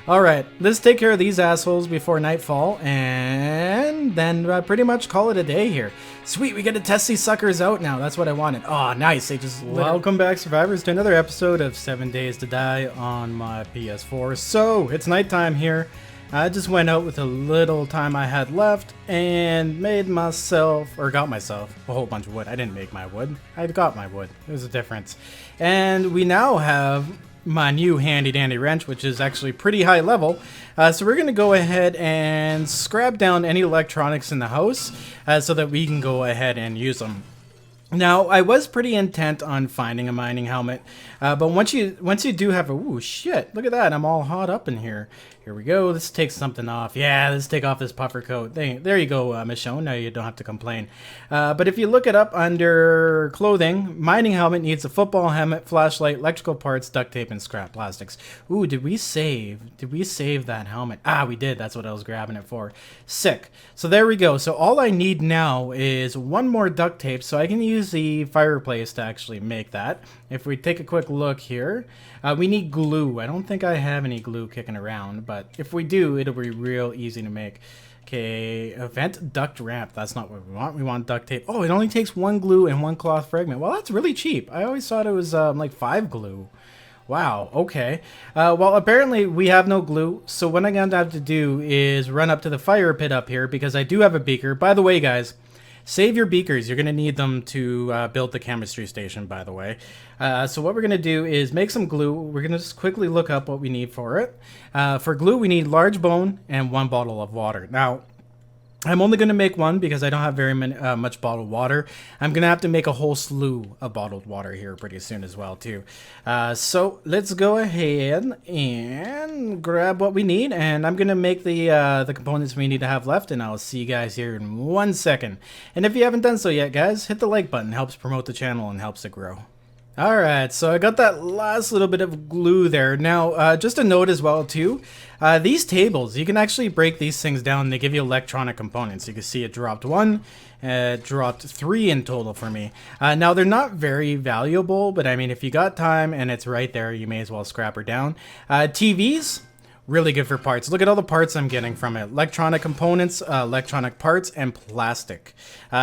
Alright, let's take care of these assholes before nightfall, and then pretty much call it a day here. Sweet, we get to test these suckers out now. That's what I wanted. Oh, nice. They just... Welcome back, survivors, to another episode of 7 Days to Die on my PS4. So, it's nighttime here. I just went out with a little time I had left and made myself, or got myself, a whole bunch of wood. I didn't make my wood. I got my wood. There's a difference. And we now have my new handy dandy wrench, which is actually pretty high level. So we're going to go ahead and scrap down any electronics in the house so that we can go ahead and use them. Now, I was pretty intent on finding a mining helmet, but once you do have a... Ooh, shit, look at that, I'm all hot up in here. Here we go, let's take something off. Yeah, let's take off this puffer coat. There you go, Michonne, now you don't have to complain. But if you look it up under clothing, mining helmet needs a football helmet, flashlight, electrical parts, duct tape, and scrap plastics. Ooh, did we save that helmet? Ah, we did, that's what I was grabbing it for. Sick. So there we go, so all I need now is one more duct tape, so I can use the fireplace to actually make that. If we take a quick look here, we need glue. I don't think I have any glue kicking around, but if we do, it'll be real easy to make. Okay, event duct ramp. That's not what we want. We want duct tape. Oh, it only takes one glue and one cloth fragment. Well, that's really cheap. I always thought it was like 5 glue. Wow, okay. Well, apparently we have no glue, so what I'm going to have to do is run up to the fire pit up here because I do have a beaker. By the way, guys, save your beakers. You're going to need them to build the chemistry station, by the way. So what we're going to do is make some glue. We're going to just quickly look up what we need for it. For glue, we need large bone and 1 bottle of water. Now, I'm only going to make one because I don't have very much bottled water. I'm going to have to make a whole slew of bottled water here pretty soon as well, too. So let's go ahead and grab what we need. And I'm going to make the components we need to have left. And I'll see you guys here in 1 second. And if you haven't done so yet, guys, hit the like button. It helps promote the channel and helps it grow. Alright, so I got that last little bit of glue there. Now, just a note as well, too. These tables, you can actually break these things down and they give you electronic components. You can see it dropped 1, it dropped 3 in total for me. Now, they're not very valuable, but I mean, if you got time and it's right there, you may as well scrap her down. TVs, really good for parts. Look at all the parts I'm getting from it. Electronic components, electronic parts, and plastic.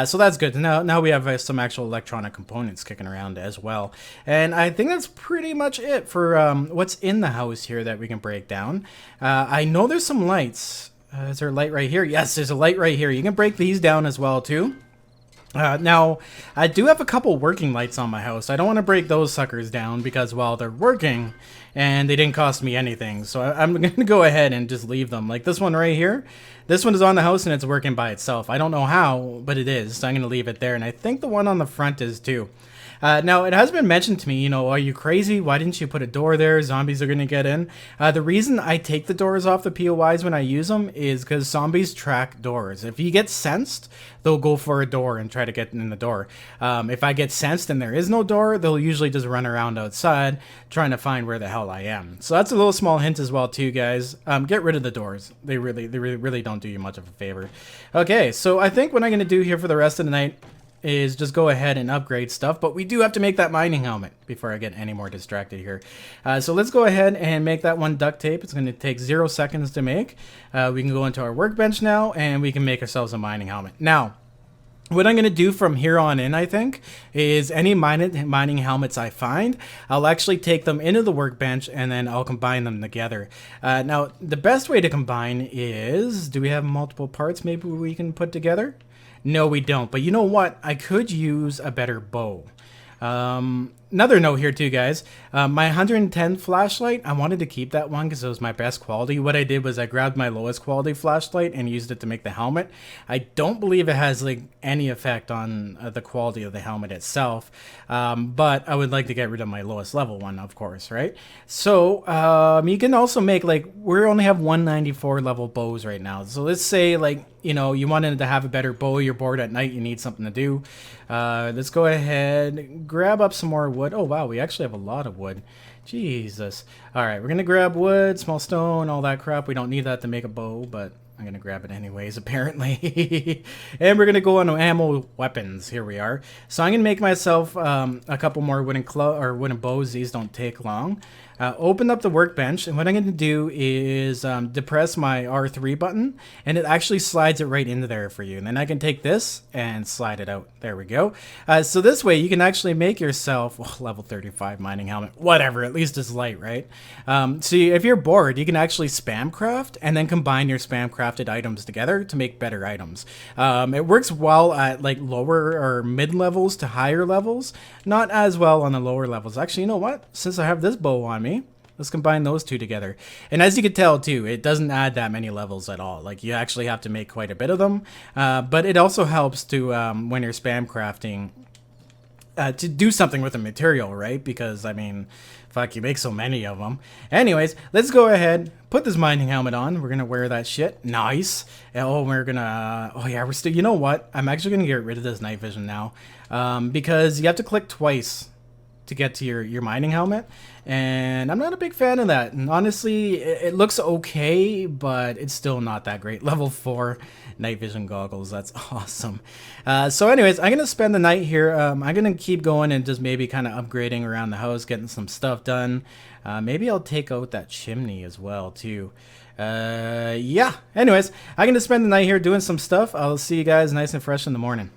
So that's good. Now we have some actual electronic components kicking around as well. And I think that's pretty much it for what's in the house here that we can break down. I know there's some lights. Is there a light right here? Yes, there's a light right here. You can break these down as well too. Now, I do have a couple working lights on my house. I don't want to break those suckers down because, well, they're working and they didn't cost me anything. So I'm going to go ahead and just leave them. Like this one right here. This one is on the house and it's working by itself. I don't know how, but it is. So I'm going to leave it there. And I think the one on the front is too. Now, it has been mentioned to me, you know, are you crazy? Why didn't you put a door there? Zombies are going to get in. The reason I take the doors off the POIs when I use them is because zombies track doors. If you get sensed, they'll go for a door and try to get in the door. If I get sensed and there is no door, they'll usually just run around outside trying to find where the hell I am. So that's a little small hint as well too, guys. Get rid of the doors. They really don't do you much of a favor. Okay, so I think what I'm going to do here for the rest of the night is just go ahead and upgrade stuff, but we do have to make that mining helmet before I get any more distracted here. So let's go ahead and make that one duct tape. It's going to take 0 seconds to make. We can go into our workbench now and we can make ourselves a mining helmet. Now, what I'm going to do from here on in, I think, is any mining helmets I find, I'll actually take them into the workbench and then I'll combine them together. Now, the best way to combine is, do we have multiple parts maybe we can put together? No, we don't. But you know what? I could use a better bow. Another note here too, guys. My 110 flashlight, I wanted to keep that one because it was my best quality. What I did was I grabbed my lowest quality flashlight and used it to make the helmet. I don't believe it has like any effect on the quality of the helmet itself, but I would like to get rid of my lowest level one, of course, right? So you can also make, like, we only have 194 level bows right now. So let's say, like, you know, you wanted to have a better bow, you're bored at night, you need something to do. Let's go ahead, grab up some more wood. Oh wow, we actually have a lot of wood. Jesus. Alright, we're gonna grab wood, small stone, all that crap. We don't need that to make a bow, but I'm gonna grab it anyways, apparently. And we're gonna go on ammo weapons. Here we are. So I'm gonna make myself a couple more wooden bows. These don't take long. open up the workbench, and what I'm going to do is depress my R3 button, and it actually slides it right into there for you. And then I can take this and slide it out. There we go. So this way you can actually make yourself level 35 mining helmet, whatever, at least it's light, right? So if you're bored, you can actually spam craft and then combine your spam crafted items together to make better items. It works well at like lower or mid levels to higher levels, not as well on the lower levels. Actually, you know what? Since I have this bow on me, let's combine those two together. And as you can tell too, it doesn't add that many levels at all. Like you actually have to make quite a bit of them. But it also helps to, when you're spam crafting, to do something with the material, right? Because, I mean, fuck, you make so many of them. Anyways, let's go ahead, put this mining helmet on. We're going to wear that shit. Nice. Oh, we're going to... Oh, yeah, we're still... You know what? I'm actually going to get rid of this night vision now. Because you have to click twice to get to your mining helmet. And I'm not a big fan of that. And honestly, it looks okay, but it's still not that great. Level 4 night vision goggles. That's awesome. So anyways, I'm going to spend the night here. I'm going to keep going and just maybe kind of upgrading around the house, getting some stuff done. Maybe I'll take out that chimney as well, too. Yeah. Anyways, I'm going to spend the night here doing some stuff. I'll see you guys nice and fresh in the morning.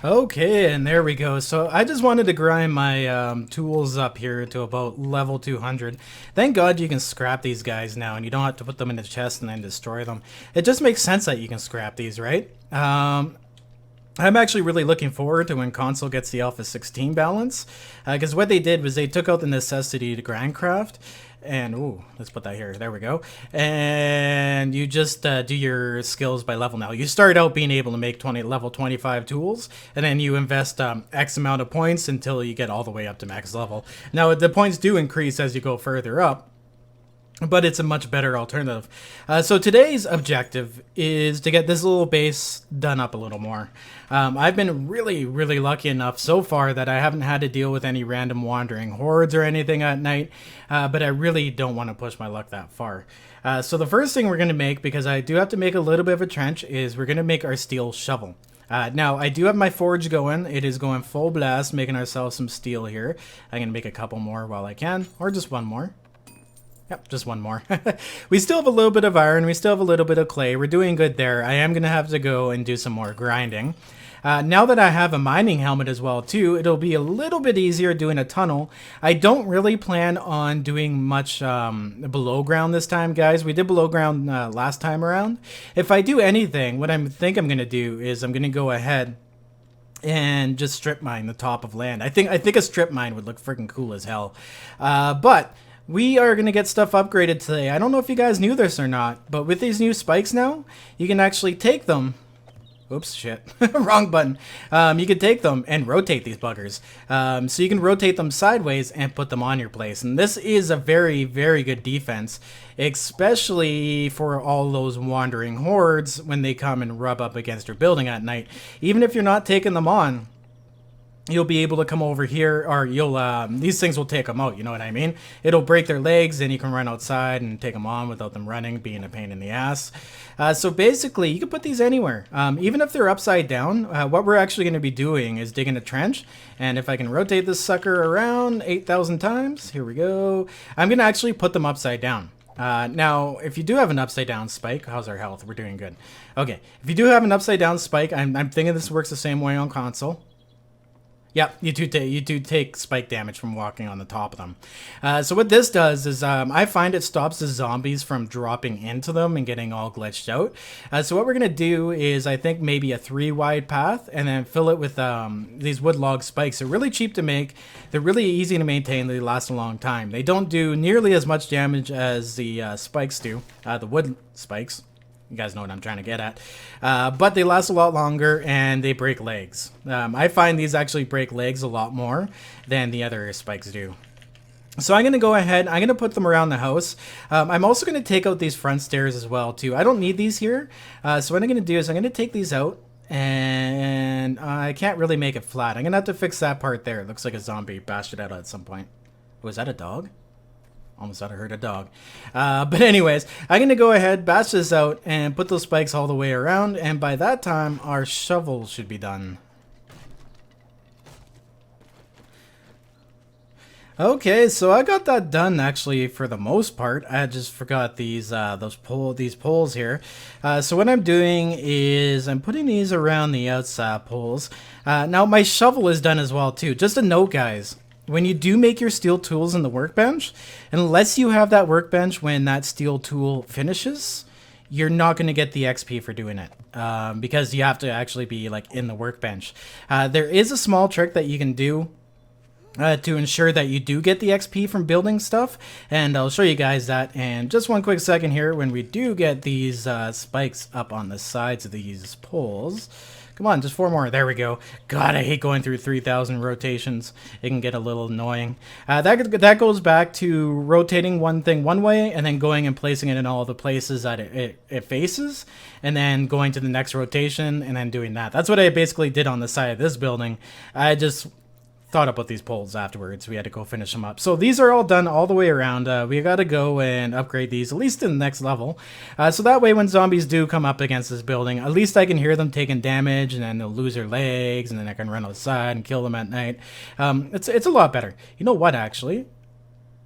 Okay, and there we go. So I just wanted to grind my tools up here to about level 200. Thank God you can scrap these guys now, and you don't have to put them in the chest and then destroy them. It just makes sense that you can scrap these, right? I'm actually really looking forward to when console gets the Alpha 16 balance, because what they did was they took out the necessity to grindcraft. And, ooh, let's put that here. There we go. And you just do your skills by level now. You start out being able to make level 25 tools, and then you invest X amount of points until you get all the way up to max level. Now, the points do increase as you go further up, but it's a much better alternative. So today's objective is to get this little base done up a little more. I've been really lucky enough so far that I haven't had to deal with any random wandering hordes or anything at night, but I really don't want to push my luck that far. So the first thing we're going to make, because I do have to make a little bit of a trench, is we're going to make our steel shovel. Now, I do have my forge going. It is going full blast, making ourselves some steel here. I'm going to make a couple more while I can, or just one more. Yep, just one more. We still have a little bit of iron. We still have a little bit of clay. We're doing good there. I am going to have to go and do some more grinding. Now that I have a mining helmet as well, too, it'll be a little bit easier doing a tunnel. I don't really plan on doing much below ground this time, guys. We did below ground last time around. If I do anything, what I think I'm going to do is I'm going to go ahead and just strip mine the top of land. I think a strip mine would look freaking cool as hell. But we are going to get stuff upgraded today. I don't know if you guys knew this or not, but with these new spikes now, you can actually take them. Oops, shit. Wrong button. You can take them and rotate these buggers. So you can rotate them sideways and put them on your place. And this is a very good defense, especially for all those wandering hordes when they come and rub up against your building at night. Even if you're not taking them on, you'll be able to come over here, or these things will take them out, you know what I mean? It'll break their legs, and you can run outside and take them on without them running, being a pain in the ass. So basically, you can put these anywhere. Even if they're upside down, what we're actually going to be doing is digging a trench, and if I can rotate this sucker around 8,000 times, here we go, I'm going to actually put them upside down. Now, if you do have an upside down spike, how's our health? We're doing good. Okay, if you do have an upside down spike, I'm thinking this works the same way on console. Yep, you do take spike damage from walking on the top of them. So what this does is I find it stops the zombies from dropping into them and getting all glitched out. So what we're going to do is I think maybe a 3-wide path and then fill it with these wood log spikes. They're really cheap to make. They're really easy to maintain. They last a long time. They don't do nearly as much damage as the spikes do, the wood spikes. You guys know what I'm trying to get at. But they last a lot longer and they break legs. I find these actually break legs a lot more than the other spikes do. So I'm going to go ahead, I'm going to put them around the house. I'm also going to take out these front stairs as well too. I don't need these here. So what I'm going to do is I'm going to take these out. And I can't really make it flat. I'm going to have to fix that part there. It looks like a zombie bashed it out at some point. Was that a dog? Almost thought I heard a dog. But anyways, I'm going to go ahead, bash this out, and put those spikes all the way around. And by that time, our shovel should be done. Okay, so I got that done actually for the most part. I just forgot these these poles here. So what I'm doing is I'm putting these around the outside poles. Now my shovel is done as well too. Just a note, guys. When you do make your steel tools in the workbench, unless you have that workbench when that steel tool finishes, you're not going to get the XP for doing it because you have to actually be like in the workbench. There is a small trick that you can do to ensure that you do get the XP from building stuff, and I'll show you guys that in just one quick second here when we do get these spikes up on the sides of these poles. Come on, just 4 more. There we go. God, I hate going through 3,000 rotations. It can get a little annoying. That goes back to rotating one thing one way and then going and placing it in all the places that it faces, and then going to the next rotation and then doing that. That's what I basically did on the side of this building. I just thought about these poles afterwards. We had to go finish them up. So these are all done all the way around. We got to go and upgrade these, at least in the next level. So that way when zombies do come up against this building, at least I can hear them taking damage, and then they'll lose their legs, and then I can run outside and kill them at night. It's a lot better. You know what, actually?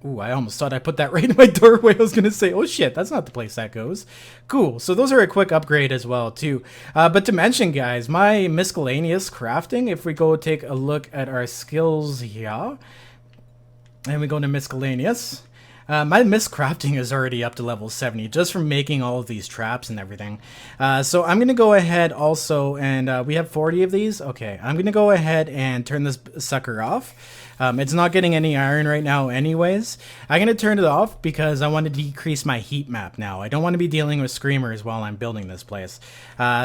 Ooh, I almost thought I put that right in my doorway. I was going to say, oh shit, that's not the place that goes. Cool. So those are a quick upgrade as well, too. But to mention, guys, my miscellaneous crafting, if we go take a look at our skills here, and we go to miscellaneous, my miscrafting is already up to level 70 just from making all of these traps and everything. So I'm going to go ahead also, and we have 40 of these. Okay, I'm going to go ahead and turn this sucker off. It's not getting any iron right now anyways. I'm going to turn it off because I want to decrease my heat map now. I don't want to be dealing with screamers while I'm building this place.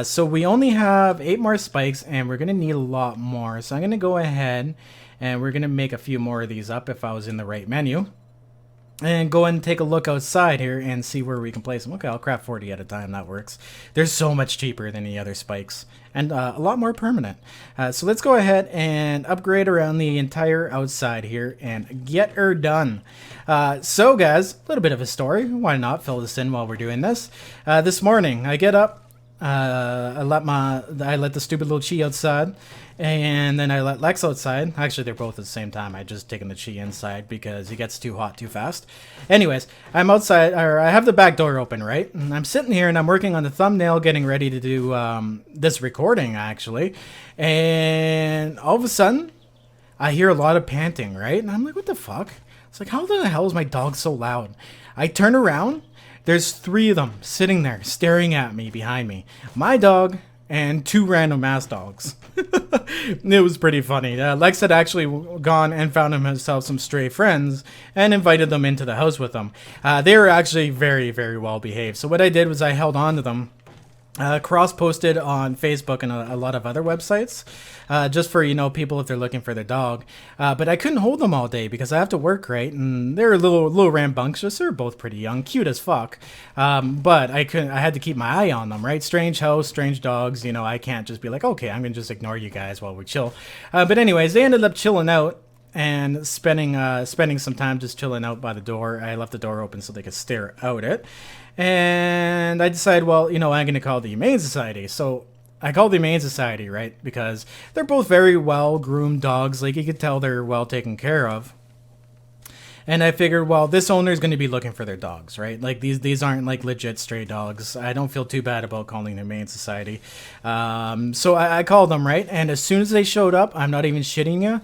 So we only have 8 more spikes, and we're going to need a lot more. So I'm going to go ahead and we're going to make a few more of these up if I was in the right menu. And go and take a look outside here and see where we can place them. Okay, I'll craft 40 at a time. That works. They're so much cheaper than the other spikes. And a lot more permanent. So let's go ahead and upgrade around the entire outside here and get her done. So guys, a little bit of a story. Why not fill this in while we're doing this? This morning, I get up. I let the stupid little Chi outside, and then I let Lex outside. Actually, they're both at the same time. I just taken the Chi inside because he gets too hot too fast. Anyways, I'm outside, or I have the back door open, right? And I'm sitting here and I'm working on the thumbnail, getting ready to do this recording actually. And all of a sudden, I hear a lot of panting, right? And I'm like, what the fuck? It's like, how the hell is my dog so loud? I turn around. There's 3 of them sitting there staring at me behind me. My dog and 2 random ass dogs. It was pretty funny. Lex had actually gone and found himself some stray friends and invited them into the house with them. They were actually very, very well behaved. So what I did was I held on to them. Cross-posted on Facebook and a lot of other websites, just for, you know, people if they're looking for their dog. But I couldn't hold them all day because I have to work, right? And they're a little rambunctious. They're both pretty young, cute as fuck. But I had to keep my eye on them, right? Strange house, strange dogs. You know, I can't just be like, okay, I'm gonna just ignore you guys while we chill. But anyways, they ended up chilling out and spending some time just chilling out by the door. I left the door open so they could stare out it. And I decided, well, you know, I'm going to call the Humane Society. So I called the Humane Society, right? Because they're both very well-groomed dogs. Like, you could tell they're well taken care of. And I figured, well, this owner is going to be looking for their dogs, right? Like, these aren't, like, legit stray dogs. I don't feel too bad about calling the Humane Society. So I called them, right? And as soon as they showed up, I'm not even shitting you,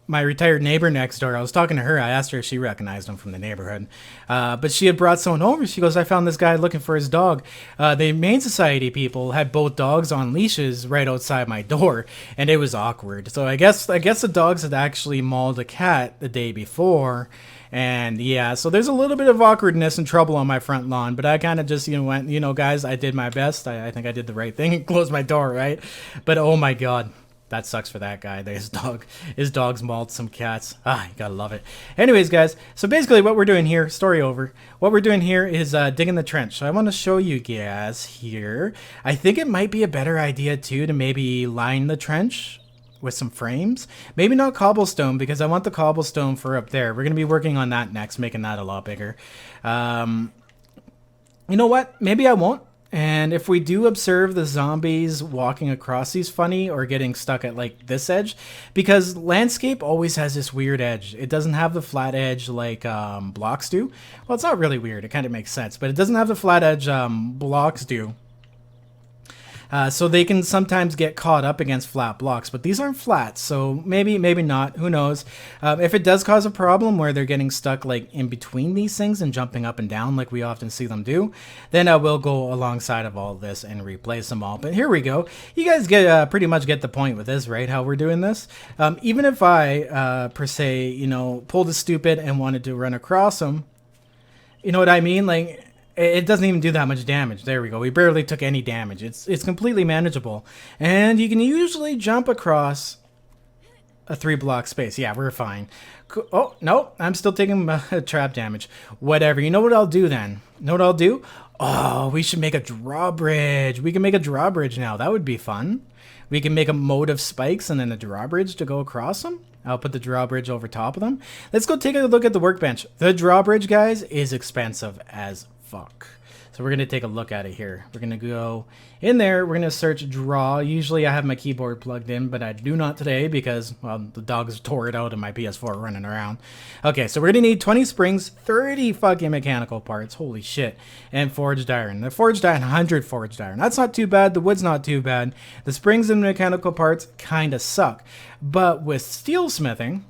my retired neighbor next door, I was talking to her. I asked her if she recognized him from the neighborhood. But she had brought someone over. She goes, I found this guy looking for his dog. The Humane Society people had both dogs on leashes right outside my door, and it was awkward. So I guess the dogs had actually mauled a cat the day before. And yeah, so there's a little bit of awkwardness and trouble on my front lawn, but I kind of just, you know, went, you know, guys, I did my best. I think I did the right thing and closed my door, right? But oh my God. That sucks for that guy. His dog's mauled some cats. Ah, you gotta love it. Anyways, guys, so basically what we're doing here, story over. What we're doing here is digging the trench. So I want to show you guys here. I think it might be a better idea too to maybe line the trench with some frames. Maybe not cobblestone because I want the cobblestone for up there. We're gonna be working on that next, making that a lot bigger. You know what? Maybe I won't. And if we do observe the zombies walking across these funny or getting stuck at like this edge, because landscape always has this weird edge. It doesn't have the flat edge like blocks do. Well, it's not really weird. It kind of makes sense, but it doesn't have the flat edge blocks do. So they can sometimes get caught up against flat blocks, but these aren't flat, so maybe not, who knows. If it does cause a problem where they're getting stuck like in between these things and jumping up and down like we often see them do, then I will go alongside of all this and replace them all. But here we go. You guys get pretty much get the point with this, right? How we're doing this. Even if I, per se, you know, pulled a stupid and wanted to run across them, you know what I mean? Like, it doesn't even do that much damage. There we go. We barely took any damage. It's completely manageable. And you can usually jump across a 3-block space. Yeah, we're fine. Oh, no. I'm still taking trap damage. Whatever. You know what I'll do then? You know what I'll do? Oh, we should make a drawbridge. We can make a drawbridge now. That would be fun. We can make a moat of spikes and then a drawbridge to go across them. I'll put the drawbridge over top of them. Let's go take a look at the workbench. The drawbridge, guys, is expensive as fuck. So we're going to take a look at it here. We're going to go in there. We're going to search draw. Usually I have my keyboard plugged in, but I do not today because, well, the dogs tore it out of my PS4 running around. Okay, so we're going to need 20 springs, 30 fucking mechanical parts. Holy shit. And forged iron. The forged iron, 100 forged iron. That's not too bad. The wood's not too bad. The springs and mechanical parts kind of suck. But with steel smithing,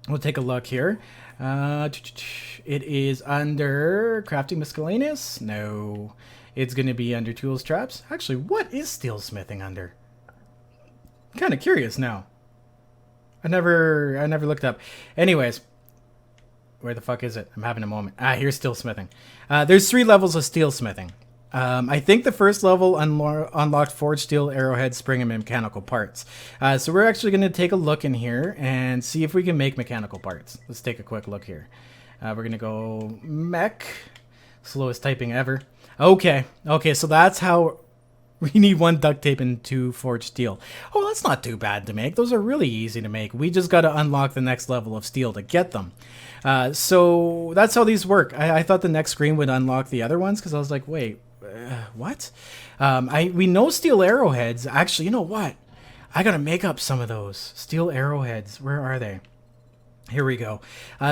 we'll take a look here. It is under crafting miscellaneous. No, it's going to be under tools traps. Actually, what is steel smithing under? I'm kind of curious now. I never looked up. Anyways, where the fuck is it? I'm having a moment. Here's steel smithing. There's 3 levels of steel smithing. I think the first level unlocked forged steel, arrowhead, spring, and mechanical parts. So we're actually going to take a look in here and see if we can make mechanical parts. Let's take a quick look here. We're going to go mech. Slowest typing ever. Okay, so that's how we need 1 duct tape and 2 forged steel. Oh, that's not too bad to make. Those are really easy to make. We just got to unlock the next level of steel to get them. So that's how these work. I thought the next screen would unlock the other ones because I was like, wait. What? We know steel arrowheads. Actually, you know what? I gotta make up some of those steel arrowheads. Where are they? Here we go.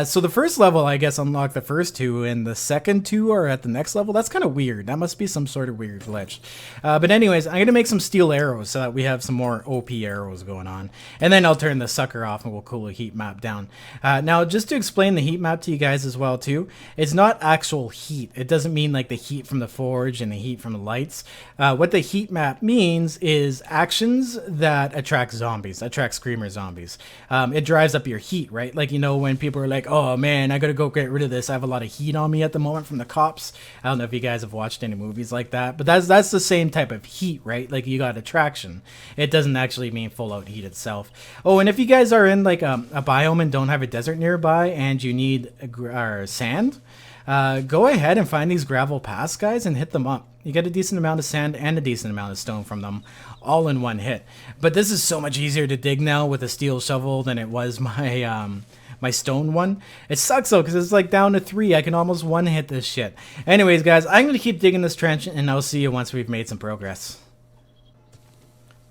So the first level, I guess, unlocked the first 2, and the second 2 are at the next level. That's kind of weird. That must be some sort of weird glitch. But anyways, I'm going to make some steel arrows so that we have some more OP arrows going on. And then I'll turn the sucker off and we'll cool a heat map down. Now, just to explain the heat map to you guys as well, too, it's not actual heat. It doesn't mean like the heat from the forge and the heat from the lights. What the heat map means is actions that attract zombies, attract screamer zombies. It drives up your heat, right? Like, you know, when people are like, oh man, I gotta go get rid of this. I have a lot of heat on me at the moment from the cops. I don't know if you guys have watched any movies like that, but that's the same type of heat, right? Like you got attraction. It doesn't actually mean full out heat itself. Oh, and if you guys are in like a biome and don't have a desert nearby and you need sand, go ahead and find these gravel paths, guys, and hit them up. You get a decent amount of sand and a decent amount of stone from them all in one hit. But this is so much easier to dig now with a steel shovel than it was my my stone one. It sucks though because it's like down to 3. I can almost one hit this shit. Anyways, guys, I'm going to keep digging this trench and I'll see you once we've made some progress.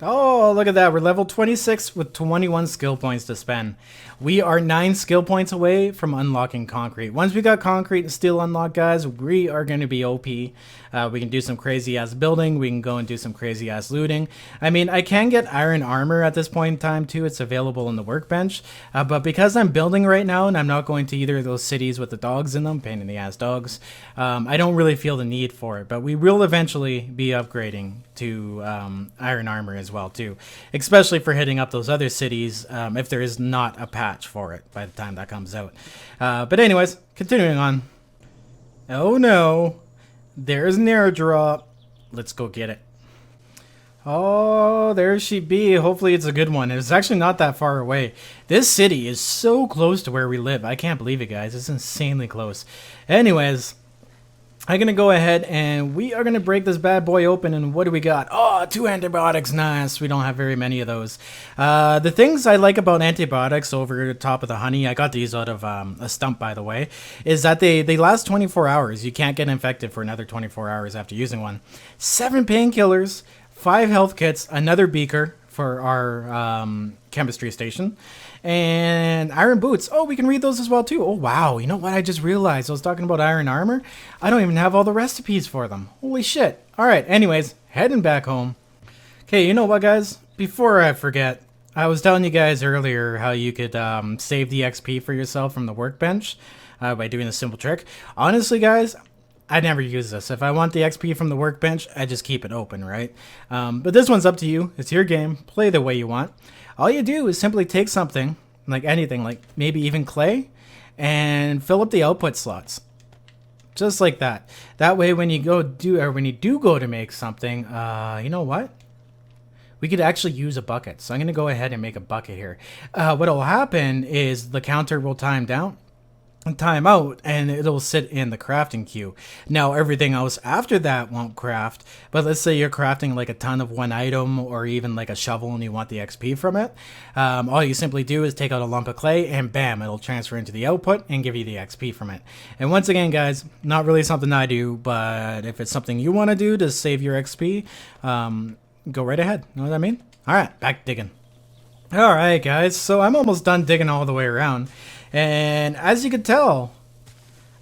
Oh, look at that. We're level 26 with 21 skill points to spend. We are 9 skill points away from unlocking concrete. Once we got concrete and steel unlocked, guys, we are going to be OP. We can do some crazy ass building. We can go and do some crazy ass looting. I mean, I can get iron armor at this point in time too. It's available in the workbench. But because I'm building right now and I'm not going to either of those cities with the dogs in them, pain in the ass dogs, I don't really feel the need for it. But we will eventually be upgrading to iron armor as well too, especially for hitting up those other cities if there is not a patch for it by the time that comes out. But anyways, continuing on. Oh no, there's an airdrop. Let's go get it. Oh, there she be. Hopefully it's a good one. It's actually not that far away. This city is so close to where we live. I can't believe it, guys. It's insanely close. Anyways, I'm going to go ahead and we are going to break this bad boy open. And what do we got? Oh, 2 antibiotics. Nice. We don't have very many of those. The things I like about antibiotics over the top of the honey, I got these out of a stump, by the way, is that they last 24 hours. You can't get infected for another 24 hours after using one. 7 painkillers, 5 health kits, another beaker for our chemistry station, and iron boots. Oh, we can read those as well too. Oh wow, you know what I just realized? I was talking about iron armor. I don't even have all the recipes for them. Holy shit. All right, anyways, heading back home. Okay, you know what, guys? Before I forget, I was telling you guys earlier how you could save the XP for yourself from the workbench by doing a simple trick. Honestly, guys, I never use this. If I want the XP from the workbench, I just keep it open, right? But this one's up to you. It's your game. Play the way you want. All you do is simply take something, like anything, like maybe even clay, and fill up the output slots. Just like that. That way when you do go to make something, you know what? We could actually use a bucket. So I'm going to go ahead and make a bucket here. What'll happen is the counter will time out, and it'll sit in the crafting queue. Now everything else after that won't craft, but let's say you're crafting like a ton of one item or even like a shovel and you want the XP from it. All you simply do is take out a lump of clay and bam, it'll transfer into the output and give you the XP from it. And once again, guys, not really something I do, but if it's something you want to do to save your XP, go right ahead. Know what I mean? All right, back digging. All right, guys, so I'm almost done digging all the way around. And as you can tell,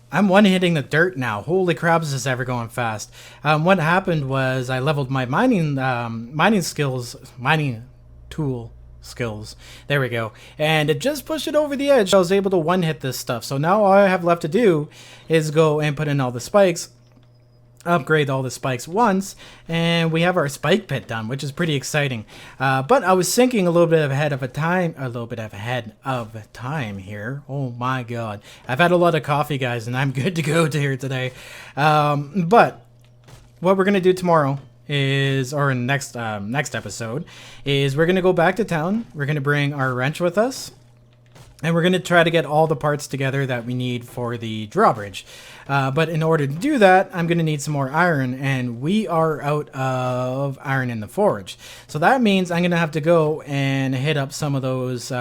I'm one-hitting the dirt now. Holy crap, is this ever going fast. What happened was I leveled my mining tool skills. There we go. And it just pushed it over the edge. I was able to one-hit this stuff. So now all I have left to do is go and put in all the spikes, upgrade all the spikes once, and we have our spike pit done, which is pretty exciting. But I was thinking a little bit ahead of time here. Oh my god, I've had a lot of coffee, guys, and I'm good to go to here today. But what we're gonna do tomorrow is, or in next episode, is we're gonna go back to town. We're gonna bring our wrench with us, and we're going to try to get all the parts together that we need for the drawbridge. But in order to do that, I'm going to need some more iron, and we are out of iron in the forge. So that means I'm going to have to go and hit up some of those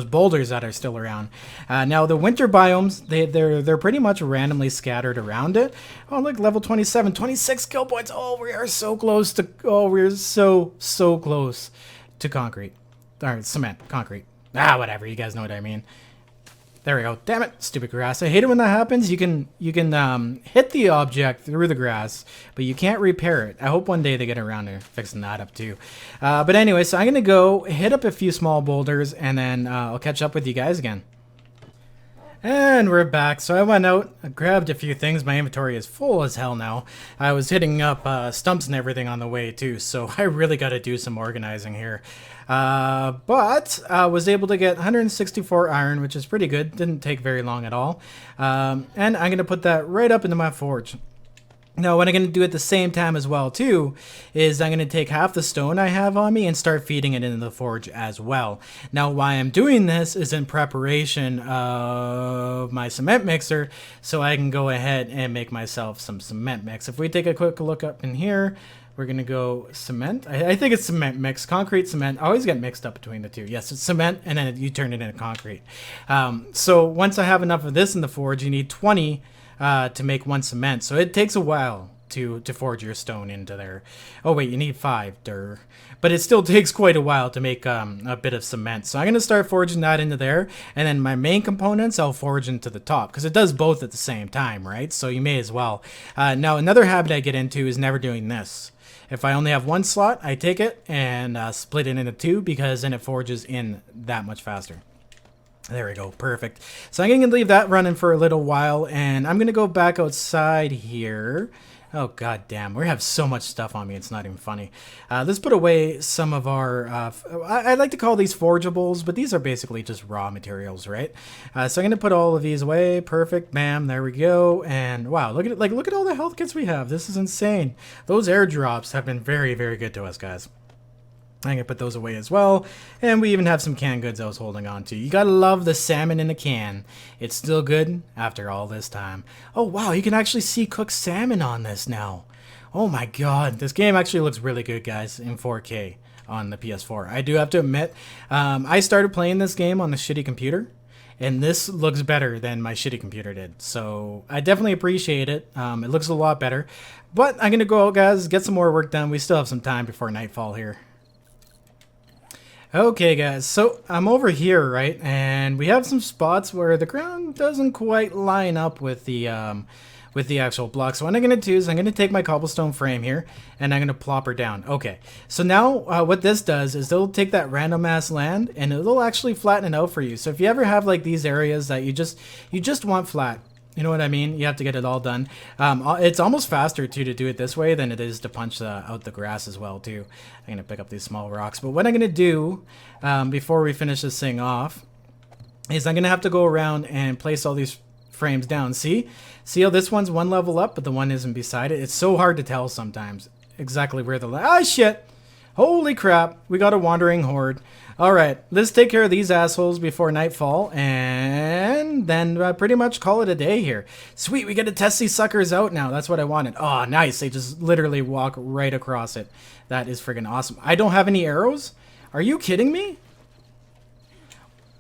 boulders that are still around. Now the winter biomes, they're pretty much randomly scattered around it. Oh, look, level 27, 26 kill points. Oh, we are so close to. Oh, we're so close to concrete. All right, cement, concrete. Ah, whatever. You guys know what I mean. There we go. Damn it, stupid grass. I hate it when that happens. You can hit the object through the grass, but you can't repair it. I hope one day they get around to fixing that up too. But anyway, so I'm gonna go hit up a few small boulders, and then I'll catch up with you guys again. And we're back. So I went out, I grabbed a few things. My inventory is full as hell now. I was hitting up stumps and everything on the way too, so I really got to do some organizing here. But I was able to get 164 iron, which is pretty good. Didn't take very long at all. And I'm going to put that right up into my forge. Now, what I'm going to do at the same time as well, too, is I'm going to take half the stone I have on me and start feeding it into the forge as well. Now, why I'm doing this is in preparation of my cement mixer, so I can go ahead and make myself some cement mix. If we take a quick look up in here, we're going to go cement. I think it's cement mix. Concrete, cement. I always get mixed up between the two. Yes, it's cement, and then you turn it into concrete. So once I have enough of this in the forge, you need 20 to make 1 cement. So it takes a while to forge your stone into there. Oh wait, you need 5, but it still takes quite a while to make a bit of cement. So I'm going to start forging that into there, and then my main components I'll forge into the top, because it does both at the same time, right? So you may as well. Now another habit I get into is never doing this. If I only have 1 slot, I take it and split it into 2, because then it forges in that much faster. There we go, perfect. So I'm going to leave that running for a little while, and I'm going to go back outside here. Oh, god damn, we have so much stuff on me, it's not even funny. Let's put away some of our, I like to call these forgeables, but these are basically just raw materials, right? So I'm going to put all of these away, perfect, bam, there we go. And wow, look at it, look at all the health kits we have. This is insane. Those airdrops have been very, very good to us, guys. I'm gonna put those away as well. And we even have some canned goods I was holding on to. You gotta love the salmon in a can. It's still good after all this time. Oh wow, you can actually see cooked salmon on this now. Oh my god, this game actually looks really good, guys, in 4K on the PS4. I do have to admit, I started playing this game on a shitty computer, and this looks better than my shitty computer did. So I definitely appreciate it. It looks a lot better. But I'm gonna go out, guys, get some more work done. We still have some time before nightfall here. Okay guys, so I'm over here, right, and we have some spots where the ground doesn't quite line up with the actual block. So what I'm going to do is I'm going to take my cobblestone frame here and I'm going to plop her down. Okay, so now what this does is it'll take that random ass land and it'll actually flatten it out for you. So if you ever have like these areas that you just want flat, you know what I mean? You have to get it all done. It's almost faster too to do it this way than it is to punch out the grass as well too. I'm gonna pick up these small rocks. But what I'm gonna do before we finish this thing off is I'm gonna have to go around and place all these frames down. See how this one's one level up, but the one isn't beside it? It's so hard to tell sometimes exactly where the ah shit. Holy crap, we got a wandering horde. Alright, let's take care of these assholes before nightfall, and then pretty much call it a day here. Sweet, we get to test these suckers out now. That's what I wanted. Oh, nice. They just literally walk right across it. That is friggin' awesome. I don't have any arrows? Are you kidding me?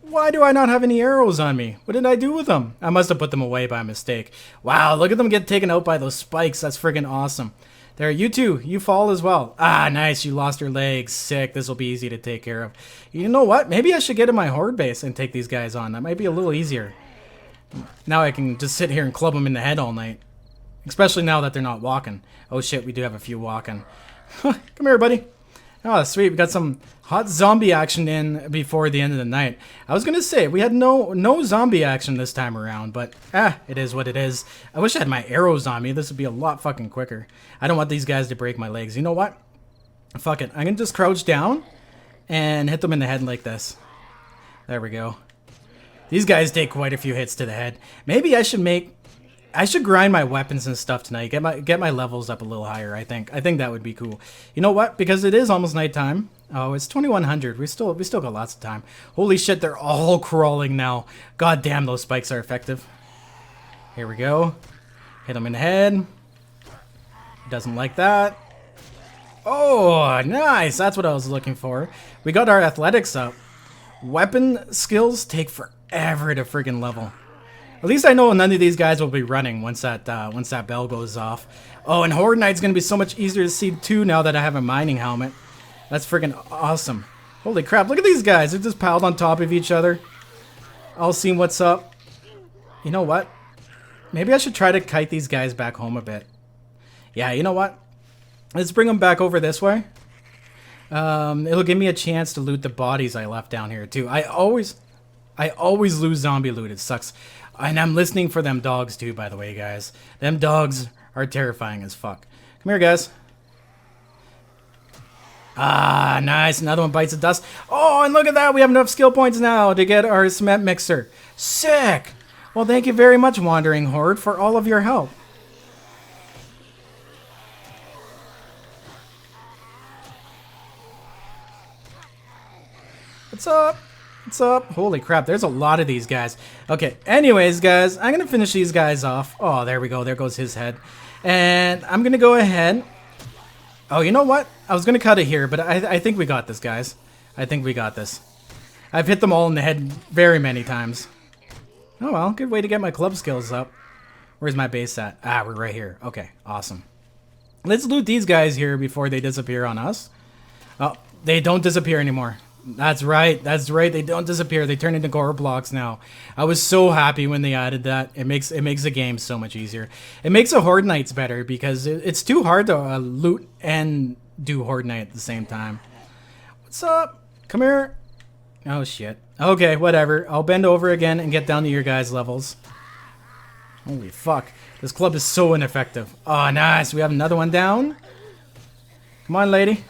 Why do I not have any arrows on me? What did I do with them? I must have put them away by mistake. Wow, look at them get taken out by those spikes. That's friggin' awesome. There, you too. You fall as well. Ah, nice. You lost your legs. Sick. This will be easy to take care of. You know what? Maybe I should get in my horde base and take these guys on. That might be a little easier. Now I can just sit here and club them in the head all night. Especially now that they're not walking. Oh shit, we do have a few walking. Come here, buddy. Oh, sweet. We got some hot zombie action in before the end of the night. I was gonna say, we had no zombie action this time around, but it is what it is. I wish I had my arrows on me. This would be a lot fucking quicker. I don't want these guys to break my legs. You know what? Fuck it. I'm gonna just crouch down and hit them in the head like this. There we go. These guys take quite a few hits to the head. Maybe I should grind my weapons and stuff tonight. Get my levels up a little higher, I think. I think that would be cool. You know what? Because it is almost nighttime. Oh, it's 2100. We still got lots of time. Holy shit, they're all crawling now. God damn, those spikes are effective. Here we go. Hit them in the head. Doesn't like that. Oh, nice. That's what I was looking for. We got our athletics up. Weapon skills take forever to friggin' level. At least I know none of these guys will be running once that bell goes off. Oh, and Horde Knight's gonna be so much easier to see too now that I have a mining helmet. That's friggin' awesome. Holy crap, look at these guys. They're just piled on top of each other. All seeing what's up. You know what? Maybe I should try to kite these guys back home a bit. Yeah, you know what? Let's bring them back over this way. It'll give me a chance to loot the bodies I left down here too. I always lose zombie loot. It sucks. And I'm listening for them dogs too, by the way, guys. Them dogs are terrifying as fuck. Come here, guys. Ah, nice. Another one bites the dust. Oh, and look at that. We have enough skill points now to get our cement mixer. Sick. Well, thank you very much, Wandering Horde, for all of your help. What's up? What's up? Holy crap, there's a lot of these guys. Okay, anyways, guys, I'm gonna finish these guys off. Oh, there we go. There goes his head. And I'm gonna go ahead. Oh, you know what? I was gonna cut it here, but I think we got this, guys. I think we got this. I've hit them all in the head very many times. Oh, well, good way to get my club skills up. Where's my base at? Ah, we're right here. Okay, awesome. Let's loot these guys here before they disappear on us. Oh, they don't disappear anymore. That's right. That's right. They don't disappear. They turn into core blocks now. I was so happy when they added that. It makes the game so much easier. It makes the Horde Knights better because it's too hard to loot and do Horde Knight at the same time. What's up? Come here. Oh shit. Okay, whatever. I'll bend over again and get down to your guys' levels. Holy fuck. This club is so ineffective. Oh, nice. We have another one down. Come on, lady.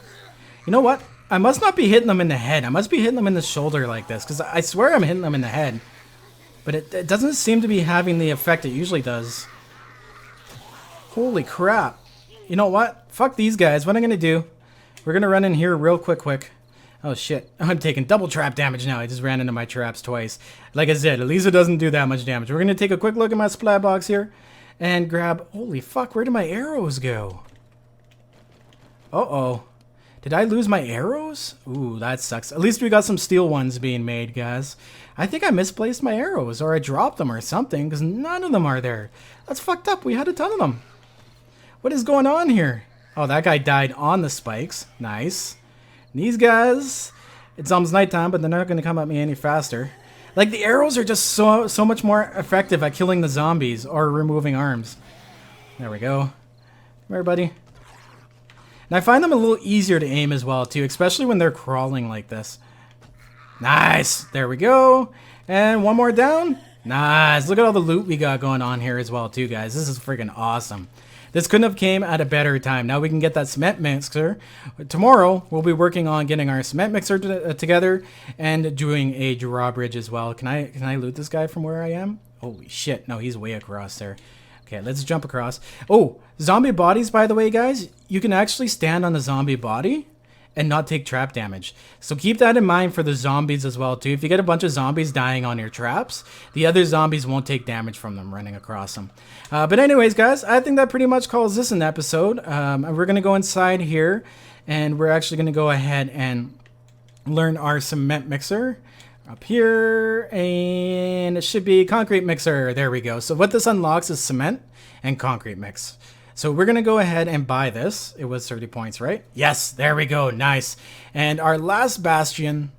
You know what? I must not be hitting them in the head. I must be hitting them in the shoulder like this, because I swear I'm hitting them in the head. But it doesn't seem to be having the effect it usually does. Holy crap. You know what? Fuck these guys. What I'm going to do, we're going to run in here real quick. Oh shit, I'm taking double trap damage now. I just ran into my traps twice. Like I said, at least it doesn't do that much damage. We're gonna take a quick look at my supply box here and grab, holy fuck, where did my arrows go? Uh-oh. Did I lose my arrows? Ooh, that sucks. At least we got some steel ones being made, guys. I think I misplaced my arrows, or I dropped them or something, because none of them are there. That's fucked up. We had a ton of them. What is going on here? Oh, that guy died on the spikes. Nice. And these guys, it's almost nighttime, but they're not going to come at me any faster. Like, the arrows are just so much more effective at killing the zombies or removing arms. There we go. Come here, buddy. And I find them a little easier to aim as well, too, especially when they're crawling like this. Nice. There we go. And one more down. Nice. Look at all the loot we got going on here as well, too, guys. This is freaking awesome. This couldn't have came at a better time. Now we can get that cement mixer. Tomorrow, we'll be working on getting our cement mixer together and doing a drawbridge as well. Can I loot this guy from where I am? Holy shit. No, he's way across there. Okay, let's jump across. Oh, zombie bodies, by the way, guys. You can actually stand on the zombie body and not take trap damage. So keep that in mind for the zombies as well, too. If you get a bunch of zombies dying on your traps, the other zombies won't take damage from them running across them. But anyways, guys, I think that pretty much calls this an episode. We're going to go inside here, and we're actually going to go ahead and learn our cement mixer. Up here, and it should be concrete mixer. There we go. So what this unlocks is cement and concrete mix. So we're going to go ahead and buy this. It was 30 points, right? Yes, there we go. Nice. And our last bastion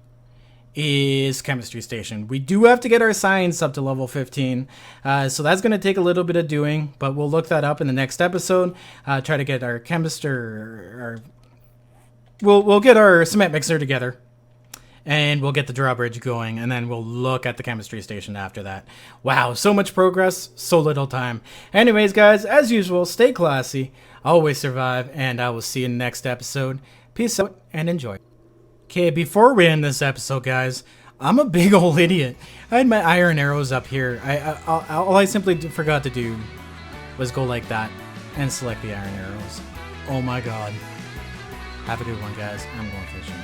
is chemistry station. We do have to get our science up to level 15. So that's going to take a little bit of doing, but we'll look that up in the next episode. Try to get our we'll get our cement mixer together. And we'll get the drawbridge going, and then we'll look at the chemistry station after that. Wow, so much progress, so little time. Anyways, guys, as usual, stay classy, always survive, and I will see you in the next episode. Peace out, and enjoy. Okay, before we end this episode, guys, I'm a big old idiot. I had my iron arrows up here. All I simply forgot to do was go like that and select the iron arrows. Oh my god. Have a good one, guys. I'm going fishing.